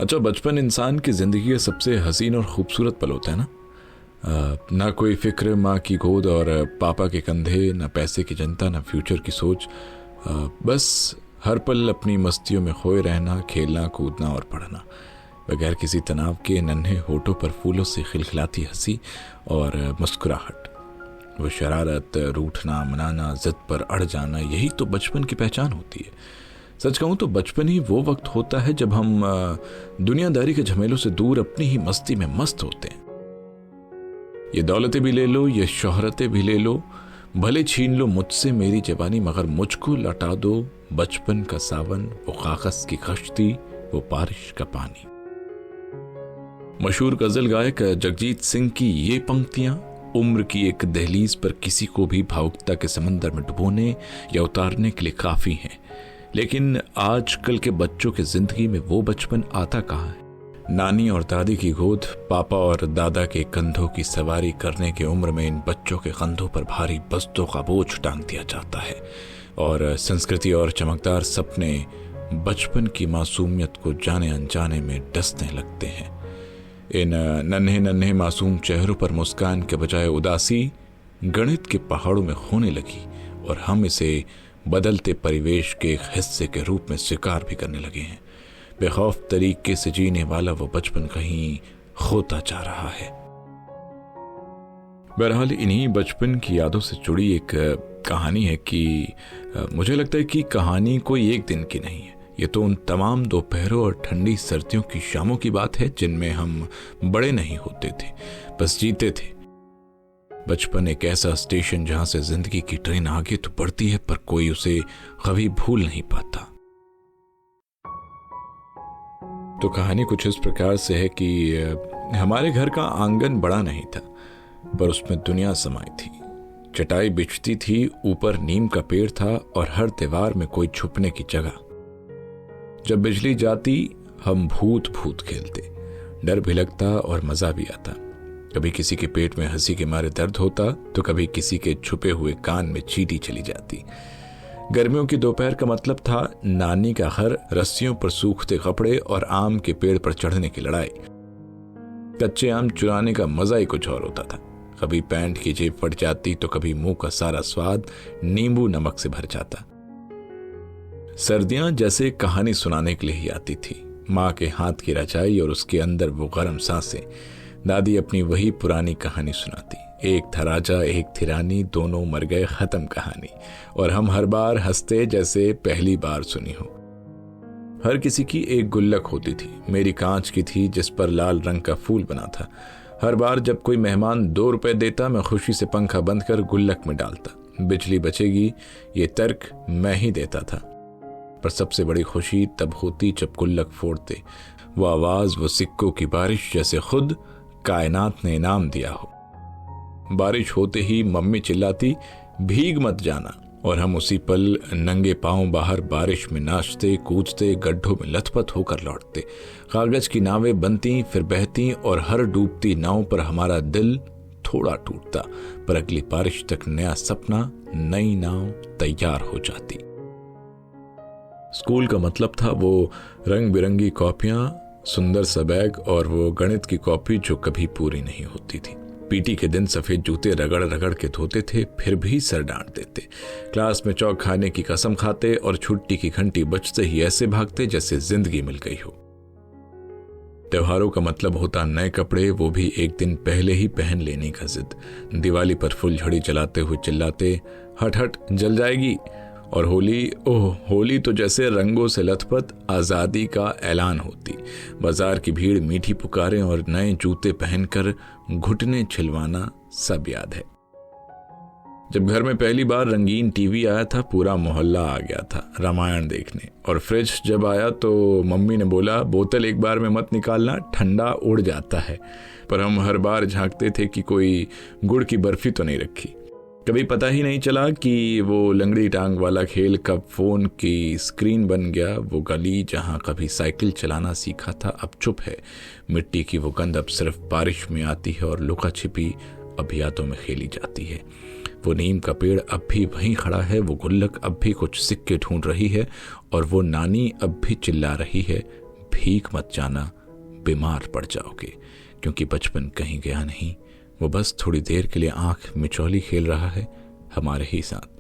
अच्छा, बचपन इंसान की जिंदगी का सबसे हसीन और खूबसूरत पल होता है ना। ना कोई फिक्र, माँ की गोद और पापा के कंधे, ना पैसे की चिंता, ना फ्यूचर की सोच। बस हर पल अपनी मस्तियों में खोए रहना, खेलना, कूदना और पढ़ना, बगैर किसी तनाव के। नन्हे होठों पर फूलों से खिलखिलाती हंसी और मुस्कुराहट, वो शरारत, रूठना, मनाना, जिद पर अड़ जाना, यही तो बचपन की पहचान होती है। सच कहूँ तो बचपन ही वो वक्त होता है जब हम दुनियादारी के झमेलों से दूर अपनी ही मस्ती में मस्त होते हैं। ये दौलतें भी ले लो, ये शोहरतें भी ले लो, भले छीन लो मुझसे मेरी जवानी, मगर मुझको लौटा दो बचपन का सावन, वो कागज की कश्ती, वो बारिश का पानी। मशहूर गजल गायक जगजीत सिंह की ये पंक्तियां उम्र की एक दहलीज पर किसी को भी भावुकता के समंदर में डुबोने या उतारने के लिए काफी हैं। लेकिन आजकल के बच्चों की जिंदगी में वो बचपन आता कहाँ है। नानी और दादी की गोद, पापा और दादा के कंधों की सवारी करने की उम्र में इन बच्चों के कंधों पर भारी बस्तों का बोझ टांग दिया जाता है और संस्कृति और चमकदार सपने बचपन की मासूमियत को जाने अनजाने में डसने लगते हैं। इन नन्हे नन्हे मासूम चेहरों पर मुस्कान के बजाय उदासी गणित के पहाड़ों में होने लगी और हम इसे बदलते परिवेश के एक हिस्से के रूप में स्वीकार भी करने लगे हैं। बेखौफ तरीके से जीने वाला वो बचपन कहीं खोता जा रहा है। बहरहाल इन्हीं बचपन की यादों से जुड़ी एक कहानी है कि मुझे लगता है कि कहानी कोई एक दिन की नहीं है। ये तो उन तमाम दोपहरों और ठंडी सर्दियों की शामों की बात है जिनमें हम बड़े नहीं होते थे, बस जीते थे। बचपन एक ऐसा स्टेशन जहां से जिंदगी की ट्रेन आगे तो बढ़ती है पर कोई उसे कभी भूल नहीं पाता। तो कहानी कुछ इस प्रकार से है कि हमारे घर का आंगन बड़ा नहीं था पर उसमें दुनिया समाई थी। चटाई बिछती थी, ऊपर नीम का पेड़ था और हर दीवार में कोई छुपने की जगह। जब बिजली जाती हम भूत भूत खेलते, डर भी लगता और मजा भी आता। कभी किसी के पेट में हंसी के मारे दर्द होता तो कभी किसी के छुपे हुए कान में चींटी चली जाती। गर्मियों की दोपहर का मतलब था नानी का घर, रस्सियों पर सूखते कपड़े और आम के पेड़ पर चढ़ने की लड़ाई। कच्चे आम चुराने का मजा ही कुछ और होता था। कभी पैंट की जेब फट जाती तो कभी मुंह का सारा स्वाद नींबू नमक से भर जाता। सर्दियां जैसे कहानी सुनाने के लिए ही आती थी। माँ के हाथ की रचाई और उसके अंदर वो गर्म सांसें। दादी अपनी वही पुरानी कहानी सुनाती, एक था राजा एक थी रानी, दोनों मर गए, खत्म कहानी। और हम हर बार हंसते जैसे पहली बार सुनी हो। हर किसी की एक गुल्लक होती थी, मेरी कांच की थी जिस पर लाल रंग का फूल बना था। हर बार जब कोई मेहमान 2 रुपए देता मैं खुशी से पंखा बंद कर गुल्लक में डालता। बिजली बचेगी ये तर्क मैं ही देता था, पर सबसे बड़ी खुशी तब होती जब गुल्लक फोड़ते। वो आवाज, वो सिक्कों की बारिश जैसे खुद कायनात ने इनाम दिया हो। बारिश होते ही मम्मी चिल्लाती, भीग मत जाना, और हम उसी पल नंगे पांव बाहर बारिश में नाचते कूदते गड्ढों में लथपथ होकर लौटते। कागज की नावें बनती फिर बहती और हर डूबती नाव पर हमारा दिल थोड़ा टूटता, पर अगली बारिश तक नया सपना, नई नाव तैयार हो जाती। स्कूल का मतलब था वो रंग बिरंगी कॉपियां, सुंदर सा बैग और वो गणित की कॉपी जो कभी पूरी नहीं होती थी। पीटी के दिन सफेद जूते रगड़ रगड़ के धोते थे, फिर भी सर डांट देते। क्लास में चौक खाने की कसम खाते और छुट्टी की घंटी बजते ही ऐसे भागते जैसे जिंदगी मिल गई हो। त्योहारों का मतलब होता नए कपड़े, वो भी एक दिन पहले ही पहन लेने का जिद। दिवाली पर फुलझड़ी जलाते हुए चिल्लाते, हट हट जल जाएगी। और होली, ओह होली तो जैसे रंगों से लथपथ आजादी का ऐलान होती। बाजार की भीड़, मीठी पुकारें और नए जूते पहनकर घुटने छिलवाना सब याद है। जब घर में पहली बार रंगीन टीवी आया था पूरा मोहल्ला आ गया था रामायण देखने। और फ्रिज जब आया तो मम्मी ने बोला, बोतल एक बार में मत निकालना, ठंडा उड़ जाता है। पर हम हर बार झांकते थे कि कोई गुड़ की बर्फी तो नहीं रखी। कभी पता ही नहीं चला कि वो लंगड़ी टांग वाला खेल कब फोन की स्क्रीन बन गया। वो गली जहां कभी साइकिल चलाना सीखा था अब चुप है। मिट्टी की वो गंध अब सिर्फ बारिश में आती है और लुका छिपी अब यादों में खेली जाती है। वो नीम का पेड़ अब भी वहीं खड़ा है, वो गुल्लक अब भी कुछ सिक्के ढूंढ रही है और वो नानी अब भी चिल्ला रही है, भीख मत जाना, बीमार पड़ जाओगे। क्योंकि बचपन कहीं गया नहीं, वो बस थोड़ी देर के लिए आंख मिचौली खेल रहा है हमारे ही साथ।